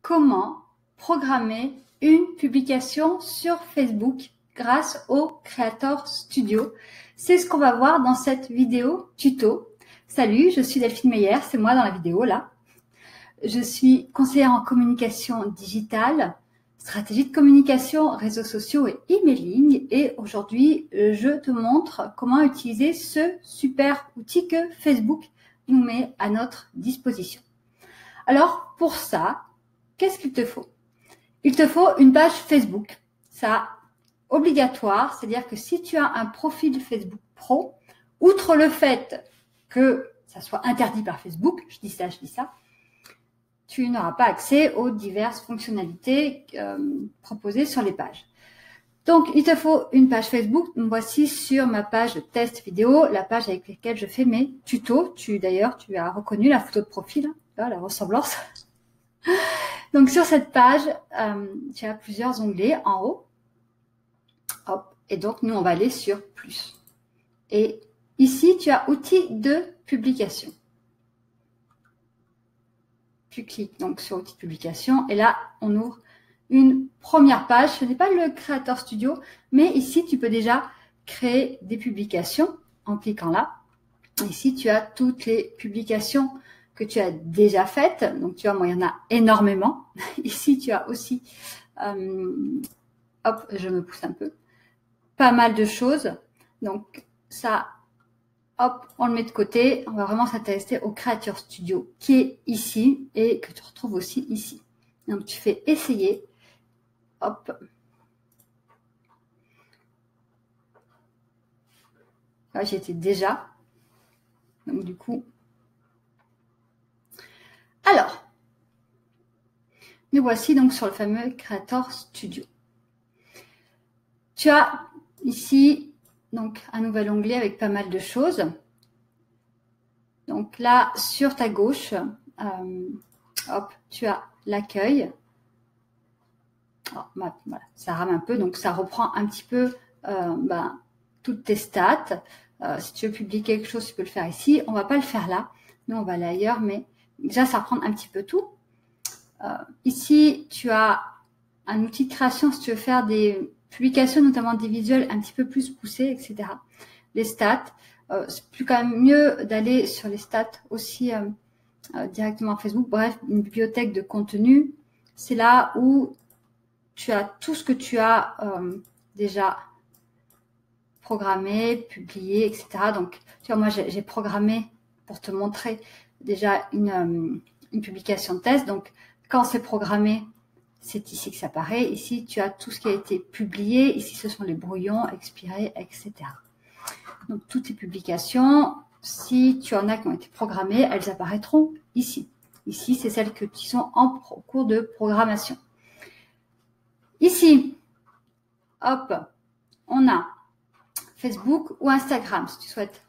comment programmer une publication sur Facebook grâce au Creator Studio. C'est ce qu'on va voir dans cette vidéo tuto. Salut, je suis Delphine Meyer, c'est moi dans la vidéo là. Je suis conseillère en communication digitale, stratégie de communication, réseaux sociaux et emailing. Et aujourd'hui, je te montre comment utiliser ce super outil que Facebook nous met à notre disposition. Alors, pour ça, qu'est-ce qu'il te faut? Il te faut une page Facebook. Ça, obligatoire, c'est-à-dire que si tu as un profil Facebook Pro, outre le fait que ça soit interdit par Facebook, je dis ça, tu n'auras pas accès aux diverses fonctionnalités proposées sur les pages. Donc, il te faut une page Facebook. Voici sur ma page de test vidéo, la page avec laquelle je fais mes tutos. D'ailleurs, tu as reconnu la photo de profil, là, la ressemblance. Donc, sur cette page, tu as plusieurs onglets en haut. Hop. Et donc, nous, on va aller sur plus. Et ici, tu as outils de publication. Tu cliques donc sur outils de publication et là, on ouvre une première page. Ce n'est pas le Creator Studio, mais ici, tu peux déjà créer des publications en cliquant là. Ici, tu as toutes les publications que tu as déjà faites. Donc, tu vois, moi, il y en a énormément. Ici, tu as aussi, hop, je me pousse un peu, pas mal de choses. Donc, ça, hop, on le met de côté. On va vraiment s'intéresser au Creator Studio qui est ici et que tu retrouves aussi ici. Donc, tu fais essayer. Hop. Là, j'y étais déjà. Donc, du coup. Alors, nous voici donc sur le fameux Creator Studio. Tu as ici donc un nouvel onglet avec pas mal de choses. Donc là, sur ta gauche, hop, tu as l'accueil. Oh, voilà, ça rame un peu, donc ça reprend un petit peu toutes tes stats. Si tu veux publier quelque chose, tu peux le faire ici. On va pas le faire là. Nous, on va aller ailleurs, mais déjà, ça reprend un petit peu tout. Ici, tu as un outil de création si tu veux faire des publications, notamment des visuels un petit peu plus poussés, etc. Les stats, c'est quand même mieux d'aller sur les stats aussi directement Facebook. Bref, une bibliothèque de contenu, c'est là où tu as tout ce que tu as déjà programmé, publié, etc. Donc, tu vois, moi, j'ai programmé pour te montrer déjà une publication de test. Donc, quand c'est programmé, c'est ici que ça apparaît. Ici, tu as tout ce qui a été publié. Ici, ce sont les brouillons, expirés, etc. Donc, toutes tes publications, si tu en as qui ont été programmées, elles apparaîtront ici. Ici, c'est celles qui sont en cours de programmation. Ici, hop, on a Facebook ou Instagram. Si tu souhaites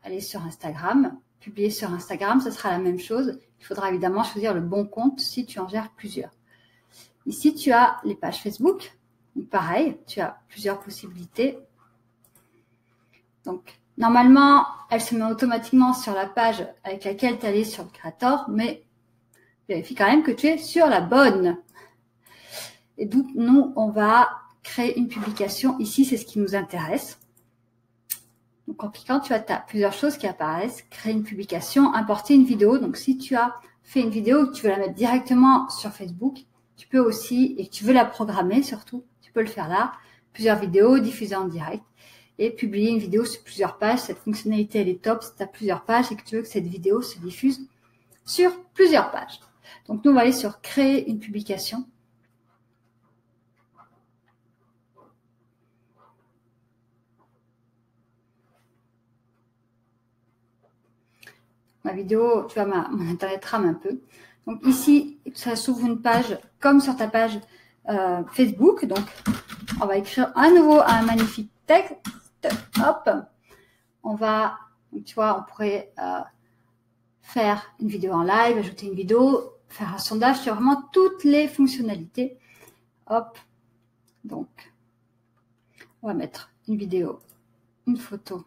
aller sur Instagram, publier sur Instagram, ce sera la même chose. Il faudra évidemment choisir le bon compte si tu en gères plusieurs. Ici, tu as les pages Facebook. Donc, pareil, tu as plusieurs possibilités. Donc, normalement, elle se met automatiquement sur la page avec laquelle tu es allé sur le Creator, mais vérifie quand même que tu es sur la bonne. Et donc, nous, on va créer une publication. Ici, c'est ce qui nous intéresse. Donc, en cliquant, tu as plusieurs choses qui apparaissent. Créer une publication, importer une vidéo. Donc, si tu as fait une vidéo et que tu veux la mettre directement sur Facebook, tu peux aussi, et que tu veux la programmer surtout, tu peux le faire là. Plusieurs vidéos diffusées en direct et publier une vidéo sur plusieurs pages. Cette fonctionnalité, elle est top si tu as plusieurs pages et que tu veux que cette vidéo se diffuse sur plusieurs pages. Donc, nous, on va aller sur créer une publication. Ma vidéo, tu vois, mon internet rame un peu. Donc ici, ça s'ouvre une page comme sur ta page Facebook. Donc, on va écrire à nouveau un magnifique texte. Hop. On va, donc, tu vois, on pourrait faire une vidéo en live, ajouter une vidéo, faire un sondage sur vraiment toutes les fonctionnalités. Hop. Donc, on va mettre une vidéo, une photo.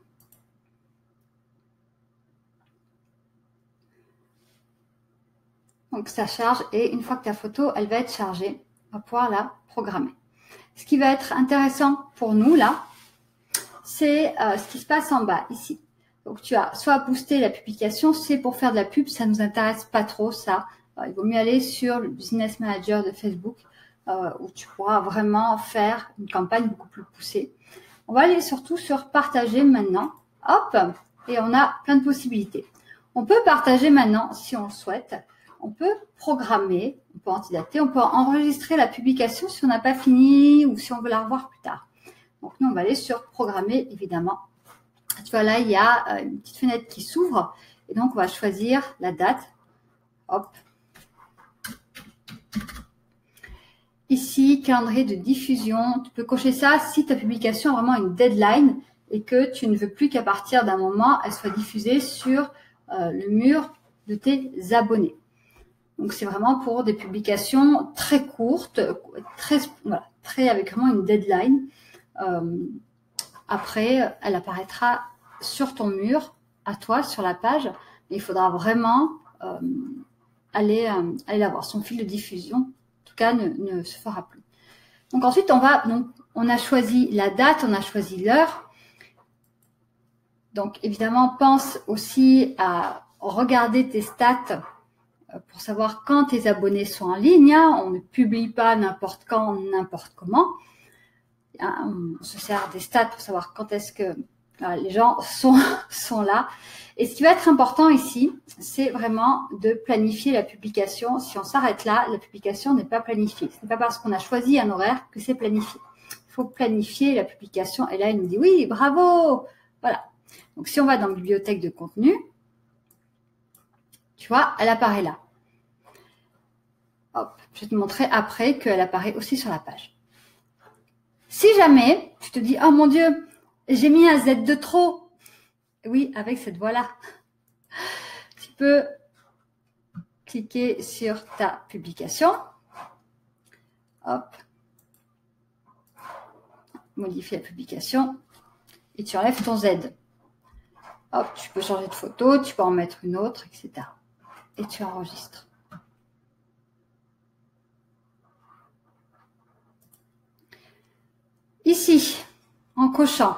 Donc ça charge et une fois que ta photo, elle va être chargée, on va pouvoir la programmer. Ce qui va être intéressant pour nous là, c'est ce qui se passe en bas ici. Donc tu as soit booster la publication, c'est pour faire de la pub, ça nous intéresse pas trop ça. Il vaut mieux aller sur le Business Manager de Facebook où tu pourras vraiment faire une campagne beaucoup plus poussée. On va aller surtout sur partager maintenant. Hop, et on a plein de possibilités. On peut partager maintenant si on le souhaite. On peut programmer, on peut antidater, on peut enregistrer la publication si on n'a pas fini ou si on veut la revoir plus tard. Donc nous, on va aller sur programmer évidemment. Tu vois là, il y a une petite fenêtre qui s'ouvre et donc on va choisir la date. Hop. Ici, calendrier de diffusion. Tu peux cocher ça si ta publication a vraiment une deadline et que tu ne veux plus qu'à partir d'un moment, elle soit diffusée sur le mur de tes abonnés. Donc, c'est vraiment pour des publications très courtes, avec vraiment une deadline. Après, elle apparaîtra sur ton mur, à toi, sur la page. Mais il faudra vraiment aller la voir. Son fil de diffusion, en tout cas, ne se fera plus. Donc ensuite, on a choisi la date, on a choisi l'heure. Donc évidemment, pense aussi à regarder tes stats pour savoir quand tes abonnés sont en ligne. On ne publie pas n'importe quand, n'importe comment. On se sert des stats pour savoir quand est-ce que les gens sont là. Et ce qui va être important ici, c'est vraiment de planifier la publication. Si on s'arrête là, la publication n'est pas planifiée. Ce n'est pas parce qu'on a choisi un horaire que c'est planifié. Il faut planifier la publication. Et là, il nous dit oui, bravo. Voilà. Donc, si on va dans la bibliothèque de contenu, tu vois, elle apparaît là. Hop, je vais te montrer après qu'elle apparaît aussi sur la page. Si jamais tu te dis, oh mon Dieu, j'ai mis un Z de trop. Oui, avec cette voie-là. Tu peux cliquer sur ta publication. Hop. Modifier la publication. Et tu enlèves ton Z. Hop, tu peux changer de photo, tu peux en mettre une autre, etc. Et tu enregistres. Ici, en cochant,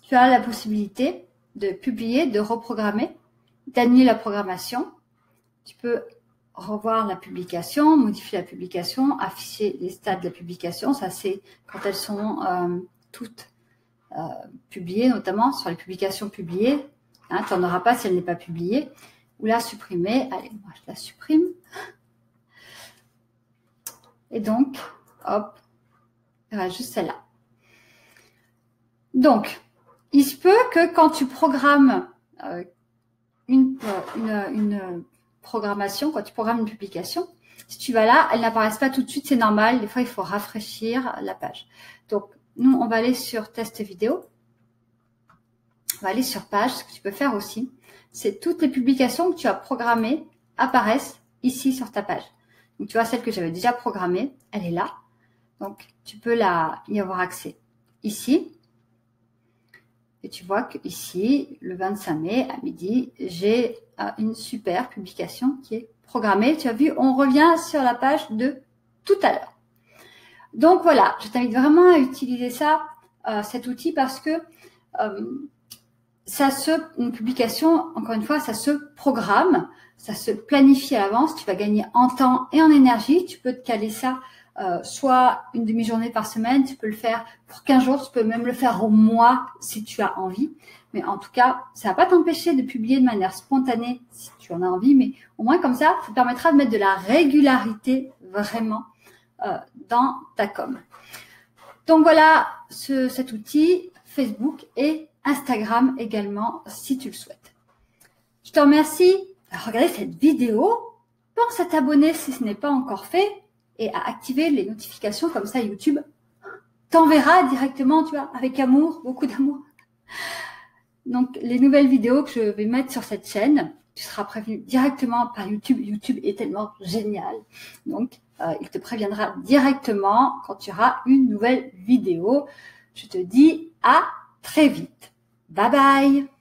tu as la possibilité de publier, de reprogrammer, d'annuler la programmation. Tu peux revoir la publication, modifier la publication, afficher les stats de la publication. Ça, c'est quand elles sont toutes publiées, notamment sur les publications publiées. Hein, tu n'en auras pas si elle n'est pas publiée. Ou la supprimer. Allez, moi, je la supprime. Et donc, hop, il reste juste celle-là. Donc, il se peut que quand tu programmes une programmation, quand tu programmes une publication, si tu vas là, elle n'apparaisse pas tout de suite, c'est normal. Des fois, il faut rafraîchir la page. Donc, nous, on va aller sur test vidéo. On va aller sur page. Ce que tu peux faire aussi, c'est toutes les publications que tu as programmées apparaissent ici sur ta page. Donc, tu vois, celle que j'avais déjà programmée, elle est là. Donc, tu peux y avoir accès ici. Et tu vois qu'ici, le 25 mai à midi, j'ai une super publication qui est programmée. Tu as vu, on revient sur la page de tout à l'heure. Donc voilà, je t'invite vraiment à utiliser ça, cet outil, parce que une publication, encore une fois, ça se programme, ça se planifie à l'avance. Tu vas gagner en temps et en énergie. Tu peux te caler ça soit une demi-journée par semaine, tu peux le faire pour 15 jours, tu peux même le faire au mois si tu as envie. Mais en tout cas, ça ne va pas t'empêcher de publier de manière spontanée si tu en as envie, mais au moins comme ça te permettra de mettre de la régularité vraiment dans ta com. Donc voilà cet outil, Facebook et Instagram également si tu le souhaites. Je te remercie d'avoir regardé cette vidéo. Pense à t'abonner si ce n'est pas encore fait et à activer les notifications, comme ça YouTube t'enverra directement, tu vois, avec amour, beaucoup d'amour. Donc les nouvelles vidéos que je vais mettre sur cette chaîne, tu seras prévenu directement par YouTube. YouTube est tellement génial. Donc il te préviendra directement quand tu auras une nouvelle vidéo. Je te dis à très vite. Bye bye.